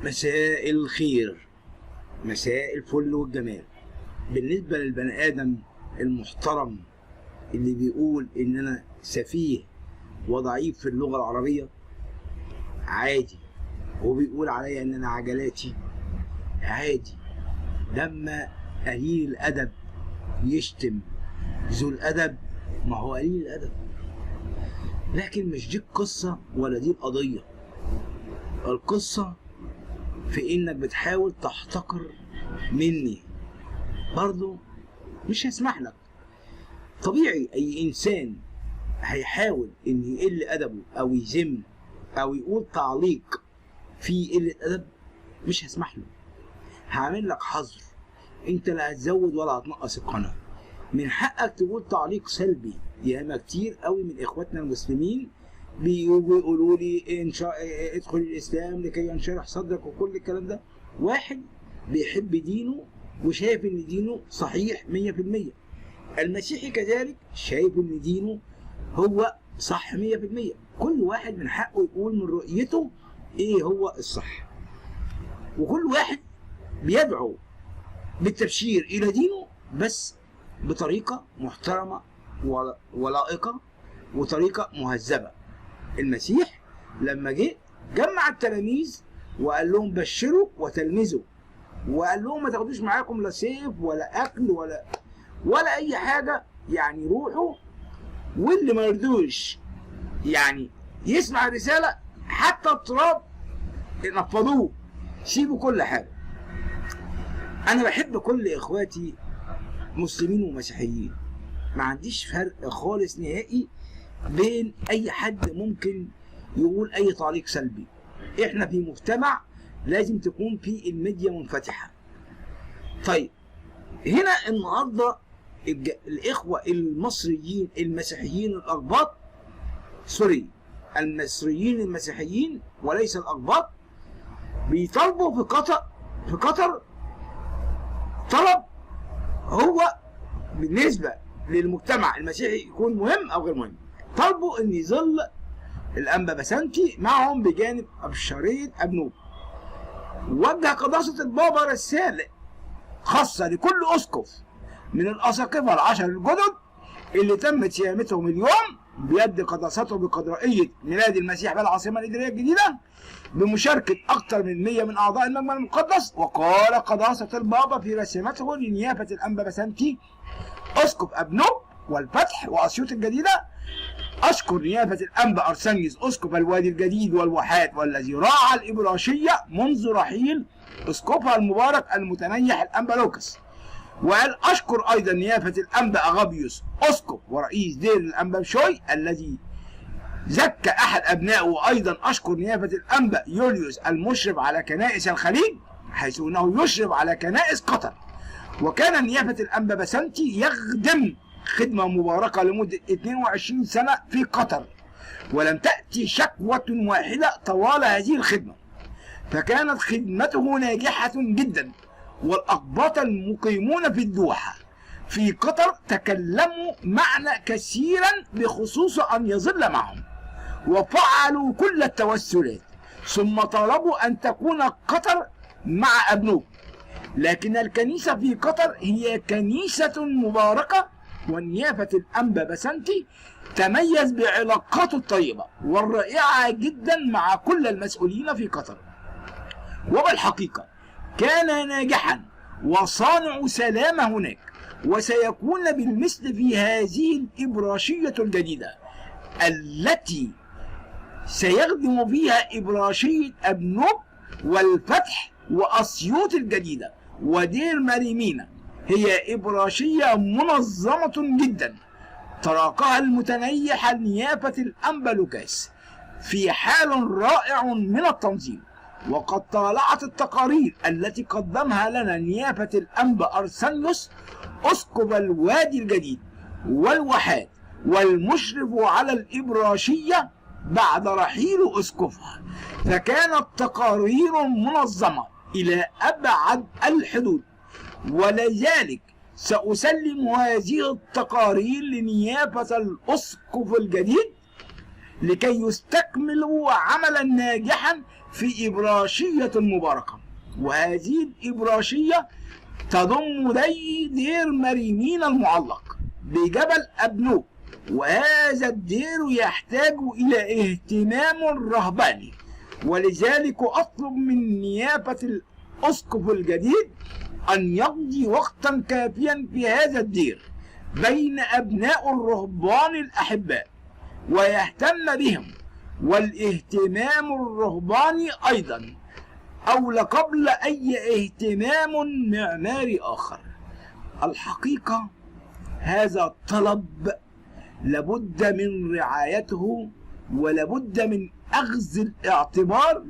مساء الخير، مساء الفل والجمال. بالنسبة للبني آدم المحترم اللي بيقول إن أنا سفيه وضعيف في اللغة العربية، عادي. هو بيقول عليا إن أنا عجلاتي، عادي. لما قليل الأدب يشتم ذو الأدب، ما هو قليل الأدب. لكن مش دي القصة ولا دي القضية. القصة في إنك بتحاول تحتقر مني، برضو مش هسمح لك. طبيعي أي إنسان هيحاول إن يقل أدبه أو يذم أو يقول تعليق فيه قلة أدب، مش هسمح له. هعمل لك حظر، أنت لا هتزود ولا هتنقص القناة. من حقك تقول تعليق سلبي. ياما كتير قوي من إخواتنا المسلمين بيقولوا لي ادخل الإسلام لكي ينشرح صدرك وكل الكلام ده. واحد بيحب دينه وشايف إن دينه صحيح 100%. المسيحي كذلك شايف إن دينه هو صح 100%. كل واحد من حقه يقول من رؤيته إيه هو الصح، وكل واحد بيدعو بالتبشير إلى دينه بس بطريقة محترمة ولائقة وطريقة مهذبة. المسيح لما جه جمع التلاميذ وقال لهم بشروا وتلمذوا، وقال لهم ما تاخدوش معاكم لا سيف ولا أكل ولا أي حاجة، يعني روحوا، واللي ما يرضوش يعني يسمع الرسالة حتى التراب نفضوه، سيبوا كل حاجة. أنا بحب كل إخواتي مسلمين ومسيحيين، ما عنديش فرق خالص نهائي بين أي حد ممكن يقول أي تعليق سلبي. إحنا في مجتمع لازم تكون فيه الميديا منفتحة. طيب هنا النهارده الإخوة المصريين المسيحيين الأقباط، سوري، المصريين المسيحيين وليس الأقباط، بيطالبوا في قطر طلب هو بالنسبة للمجتمع المسيحي يكون مهم أو غير مهم. طلبوا إن يظل الأنبا بسنتي معهم بجانب أبشرية أبنوب. وجه قداسة البابا رسالة خاصة لكل أسقف من الأساقفة العشر الجدد اللي تمت صيامتهم اليوم بيد قداسته بقدرائية ميلاد المسيح بالعاصمة الإدارية الجديدة بمشاركة أكثر من 100 من أعضاء المجمع المقدس. وقال قداسة البابا في رسالته لنيافة الأنبا بسنتي أسقف أبنوب والفتح وأسيوط الجديدة: أشكر نيافة الأنبا أرسنجس أسقف الوادي الجديد والواحات، والذي راعى الإبراشية منذ رحيل أسقفها المبارك المتنيح الأنبا لوكاس. وقال أشكر أيضا نيافة الأنبا أغابيوس أسقف ورئيس دير الأنبا بشوي الذي زكى أحد أبنائه. وأيضا أشكر نيافة الأنبا يوليوس المشرف على كنائس الخليج، حيث أنه يشرف على كنائس قطر. وكان نيافة الأنبا بسنتي يخدم خدمة مباركة لمدة 22 سنة في قطر، ولم تأتي شكوى واحدة طوال هذه الخدمة، فكانت خدمته ناجحة جدا. والأقباط المقيمون في الدوحة في قطر تكلموا معنا كثيرا بخصوص أن يظل معهم، وفعلوا كل التوسلات، ثم طلبوا أن تكون قطر مع أبنوب. لكن الكنيسة في قطر هي كنيسة مباركة، ونيافة الأنبا بسنتي تميز بعلاقاته الطيبة والرائعة جدا مع كل المسؤولين في قطر. وبالحقيقة كان ناجحا وصانع سلام هناك، وسيكون بالمثل في هذه الإبراشية الجديدة التي سيخدم فيها إبراشية أبنوب والفتح وأسيوط الجديدة ودير مريمينا. هي إبراشية منظمة جدا تراقها المتنيح نيافة الأنبا لوكاس في حال رائع من التنظيم. وقد طالعت التقارير التي قدمها لنا نيافة الأنبا أرسنيوس أسقف الوادي الجديد والواحات والمشرف على الإبراشية بعد رحيل أسقفها، فكانت تقارير منظمة إلى أبعد الحدود. ولذلك سأسلم هذه التقارير لنيافة الأسقف الجديد لكي يستكملوا عملا ناجحا في إبراشية مباركة، وهذه الإبراشية تضم دير مريمين المعلق بجبل أبنوب، وهذا الدير يحتاج إلى اهتمام رهباني، ولذلك أطلب من نيافة الأسقف الجديد أن يقضي وقتا كافيا في هذا الدير بين أبناء الرهبان الأحباء ويهتم بهم، والاهتمام الرهباني أيضا أولى قبل أي اهتمام معماري آخر. الحقيقة هذا الطلب لابد من رعايته، ولابد من أخذ الاعتبار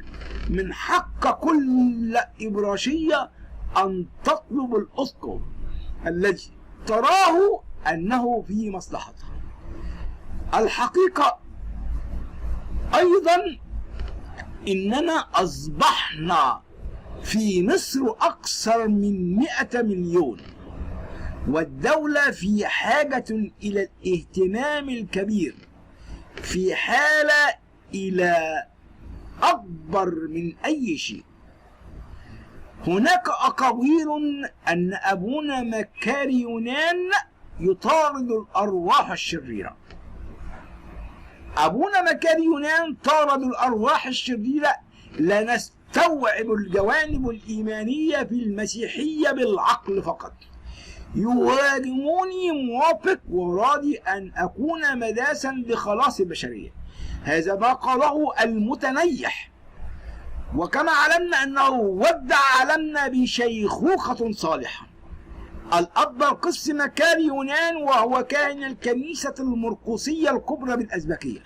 من حق كل إبراشية أن تطلب الأسقف الذي تراه أنه في مصلحتها. الحقيقة أيضا إننا أصبحنا في مصر أكثر من 100 مليون، والدولة في حاجة إلى الاهتمام الكبير، في حالة إلى أكبر من أي شيء. هناك أقاويل أن أبونا مكاري يونان يطارد الأرواح الشريرة. أبونا مكاري يونان طارد الأرواح الشريرة لا نستوعب الجوانب الإيمانية في المسيحية بالعقل فقط. يهاجموني موافق وراضي أن أكون مداسا لخلاص البشرية، هذا ما قاله المتنيح، وكما علمنا أنه ودع علمنا بشيخوخة صالحة. الأب القس مكاري يونان وهو كاهن الكنيسة المرقسية الكبرى بالأزبكية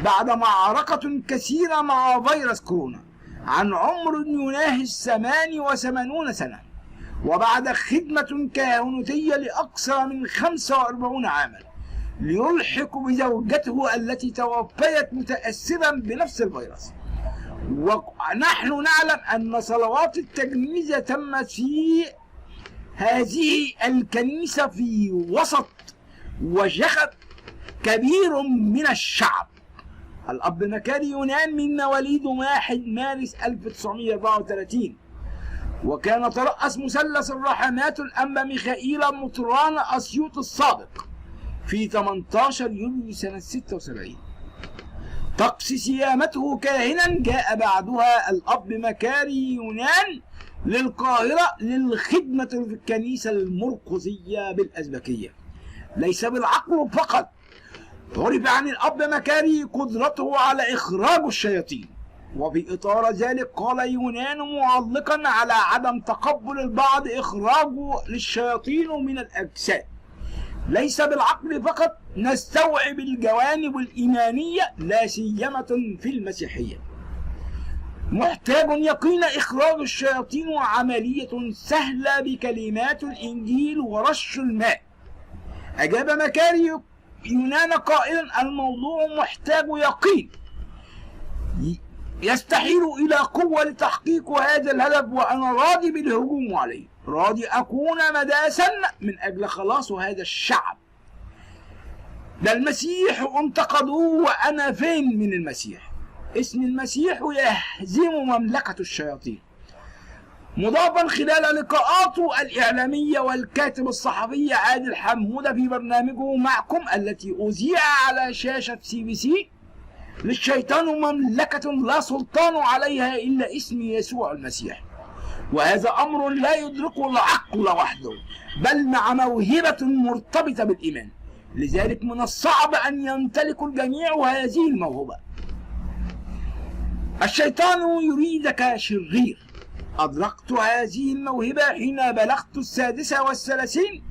بعد معركة كثيرة مع فيروس كورونا عن عمر يناهز 88 سنة، وبعد خدمة كهنوتية لأكثر من 45 عاما، ليلحق بزوجته التي توفيت متأثرا بنفس الفيروس. ونحن نعلم أن صلوات التجميز تمت في هذه الكنيسة في وسط وشغب كبير من الشعب. الأب مكاري يونان من مواليد 1 مارس 1934، وكان ترأس مثلث الرحمات الأنبا ميخائيل مطران أسيوط السابق في 18 يوليو سنة 76. طقس صيامته كاهنا جاء بعدها الأب مكاري يونان للقاهرة للخدمة في الكنيسة المرقسية بالأزبكية. ليس بالعقل فقط، عرف عن الأب مكاري قدرته على إخراج الشياطين، وفي إطار ذلك قال يونان معلقا على عدم تقبل البعض إخراجه للشياطين من الأجساد. ليس بالعقل فقط، نستوعب الجوانب الإيمانية لا سيما في المسيحية. محتاج يقين إخراج الشياطين وعملية سهلة بكلمات الإنجيل ورش الماء. أجاب مكاري يونان قائلا: الموضوع محتاج يقين، يستحيل إلى قوة لتحقيق هذا الهدف، وأنا راضي بالهجوم عليه، راضي أكون مداسا من أجل خلاص هذا الشعب. ده المسيح انتقدوه، وأنا فين من المسيح؟ اسم المسيح يهزم مملكة الشياطين. مضافا خلال لقاءاته الإعلامية والكاتب الصحفي عادل حمودة في برنامجه معكم التي أذيع على شاشة CBC: للشيطان مملكة لا سلطان عليها إلا اسم يسوع المسيح. وهذا أمر لا يدركه العقل وحده، بل مع موهبة مرتبطة بالإيمان. لذلك من الصعب أن يمتلك الجميع هذه الموهبة. الشيطان يريدك شرير. أدركت هذه الموهبة حين بلغت 36،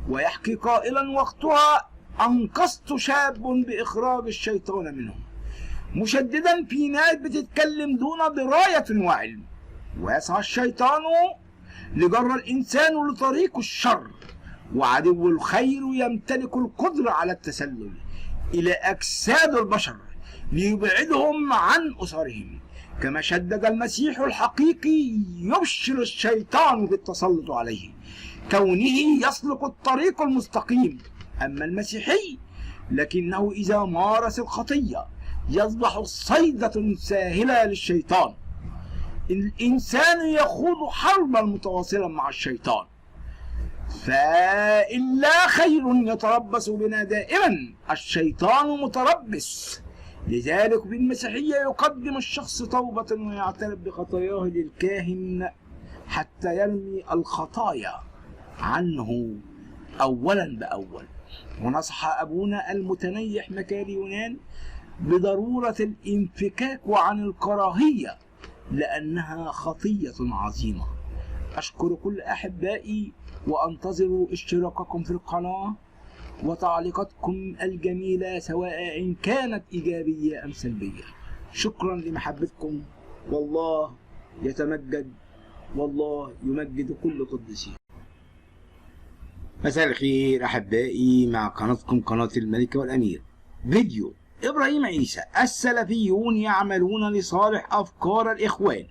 ويحكي قائلا: وقتها أنقذت شاب بإخراج الشيطان منه، مشددا في ناس بتتكلم دون دراية وعلم. ويسعى الشيطان لجر الإنسان لطريق الشر، وعدو الخير يمتلك القدرة على التسلل إلى أجساد البشر ليبعدهم عن أسرهم. كما شدد المسيح الحقيقي يبشر الشيطان بالتسلط عليه، كونه يسلك الطريق المستقيم. أما المسيحي لكنه إذا مارس الخطية يصبح صيدة ساهلة للشيطان، الإنسان يخوض حربا متواصلا مع الشيطان، فإن لا خير يتربص بنا دائما، الشيطان متربص. لذلك في المسيحية يقدم الشخص توبة ويعترف بخطاياه للكاهن حتى يرمي الخطايا عنه أولا بأول. ونصح أبونا المتنيح مكاري يونان بضرورة الانفكاك عن الكراهية لأنها خطية عظيمة. أشكر كل أحبائي وأنتظر اشتراككم في القناة وتعليقاتكم الجميلة سواء إن كانت إيجابية أم سلبية. شكرا لمحبتكم، والله يتمجد والله يمجد كل قدسين. مساء الخير أحبائي، مع قناتكم قناة الملكة والأمير. فيديو إبراهيم عيسى: السلفيون يعملون لصالح أفكار الإخوان،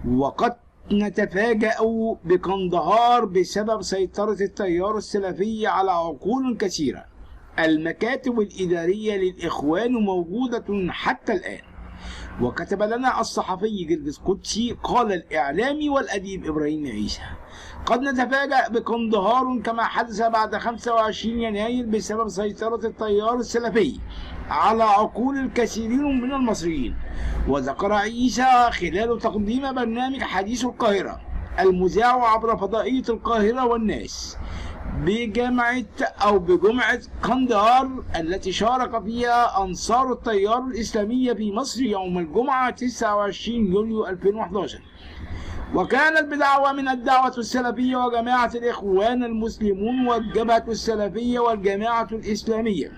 وقد نتفاجأ بقندهار بسبب سيطرة التيار السلفي على عقول كثيرة. المكاتب الإدارية للإخوان موجودة حتى الآن. وكتب لنا الصحفي جرجس قدسي: قال الإعلامي والأديب إبراهيم عيسى: قد نتفاجأ بقندهار كما حدث بعد 25 يناير بسبب سيطرة التيار السلفي على عقول الكثيرين من المصريين. وذكر عيسى خلال تقديم برنامج حديث القاهرة المذاع عبر فضائية القاهرة والناس بجمعة قندهار التي شارك فيها أنصار التيار الإسلامي في مصر يوم الجمعة 29 يوليو 2011، وكانت بدعوة من الدعوة السلفية وجماعة الإخوان المسلمون والجبهة السلفية والجماعة الإسلامية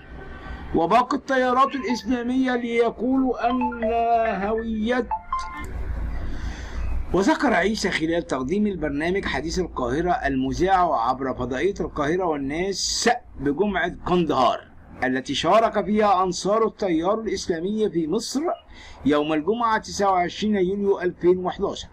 وباقي التيارات الإسلامية ليقولوا أن هوية. وذكر عيسى خلال تقديم البرنامج حديث القاهرة المذاع عبر فضائية القاهرة والناس بجمعة قندهار التي شارك فيها أنصار التيار الإسلامي في مصر يوم الجمعة 29 يوليو 2011،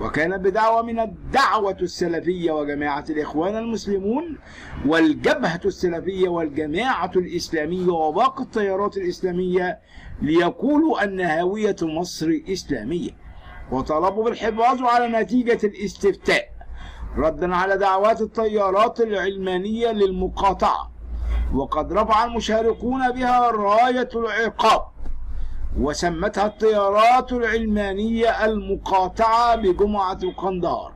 وكانت بدعوة من الدعوة السلفية وجماعة الإخوان المسلمون والجبهة السلفية والجماعة الإسلامية وباقي التيارات الإسلامية ليقولوا أن هوية مصر إسلامية، وطلبوا بالحفاظ على نتيجة الاستفتاء ردا على دعوات التيارات العلمانية للمقاطعة. وقد رفع المشاركون بها راية العقاب وسمتها التيارات العلمانية المقاطعة بجمعة قندهار.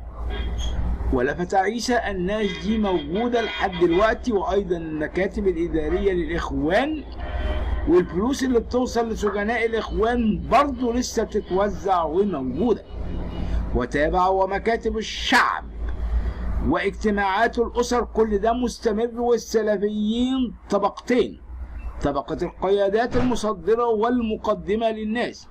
ولفت عيسى الناس دي موجودة لحد دلوقتي، وأيضا المكاتب الإدارية للإخوان والفلوس اللي بتوصل لسجناء الإخوان برضه لسه بتتوزع وموجودة. وتابع ومكاتب الشعب واجتماعات الأسر، كل ده مستمر. والسلفيين طبقتين: طبقة القيادات المصدرة والمقدمة للناس.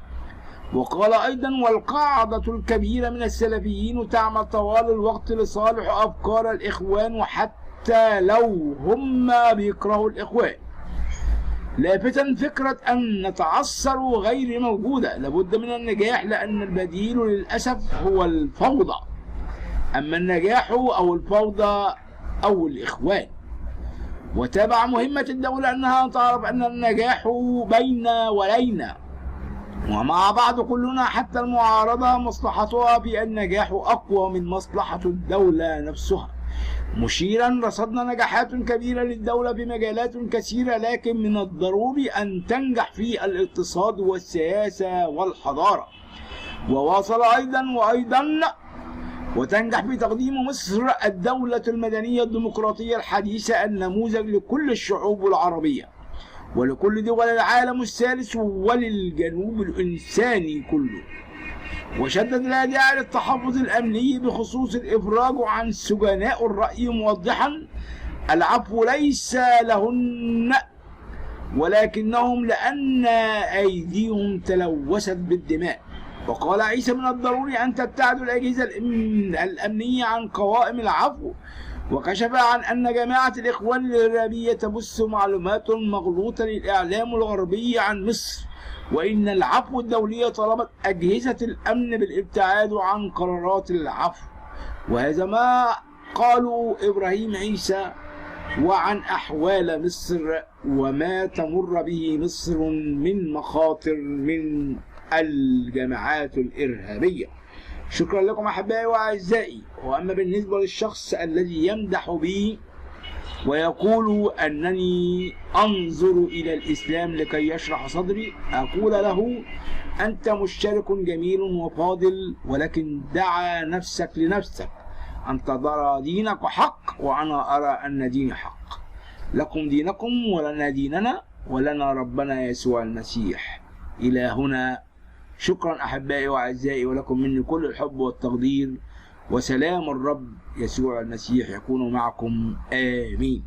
وقال أيضا: والقاعدة الكبيرة من السلفيين تعمل طوال الوقت لصالح أفكار الإخوان وحتى لو هم بيكرهوا الإخوان. لافتا فكرة أن نتعثر غير موجودة، لابد من النجاح لأن البديل للأسف هو الفوضى. أما النجاح أو الفوضى أو الإخوان. وتابع: مهمة الدولة أنها تعرف أن النجاح بين ولينا ومع بعض كلنا، حتى المعارضة مصلحتها في النجاح أقوى من مصلحة الدولة نفسها. مشيرا: رصدنا نجاحات كبيرة للدولة في مجالات كثيرة، لكن من الضروري أن تنجح في الاقتصاد والسياسة والحضارة. وواصل أيضا وتنجح في تقديم مصر الدولة المدنية الديمقراطية الحديثة النموذج لكل الشعوب العربية ولكل دول العالم الثالث وللجنوب الإنساني كله. وشدد الداعي للتحفظ الأمني بخصوص الإفراج عن سجناء الرأي، موضحا: العفو ليس لهن ولكنهم لأن أيديهم تلوثت بالدماء. وقال عيسى: من الضروري أن تبتعد الأجهزة الأمنية عن قوائم العفو. وكشف عن أن جماعة الإخوان الإرهابية تبث معلومات مغلوطة للإعلام الغربي عن مصر، وإن العفو الدولية طلبت أجهزة الأمن بالابتعاد عن قرارات العفو. وهذا ما قالوا إبراهيم عيسى وعن أحوال مصر وما تمر به مصر من مخاطر من الجماعات الإرهابية. شكرا لكم أحبائي وأعزائي. وأما بالنسبة للشخص الذي يمدح بي ويقول أنني أنظر إلى الإسلام لكي يشرح صدري، أقول له: أنت مشترك جميل وفاضل، ولكن دع نفسك لنفسك. أنت ترى دينك حق وأنا أرى أن ديني حق. لكم دينكم ولنا ديننا، ولنا ربنا يسوع المسيح. إلى هنا. شكرا أحبائي وأعزائي، ولكم مني كل الحب والتقدير، وسلام الرب يسوع المسيح يكون معكم. آمين.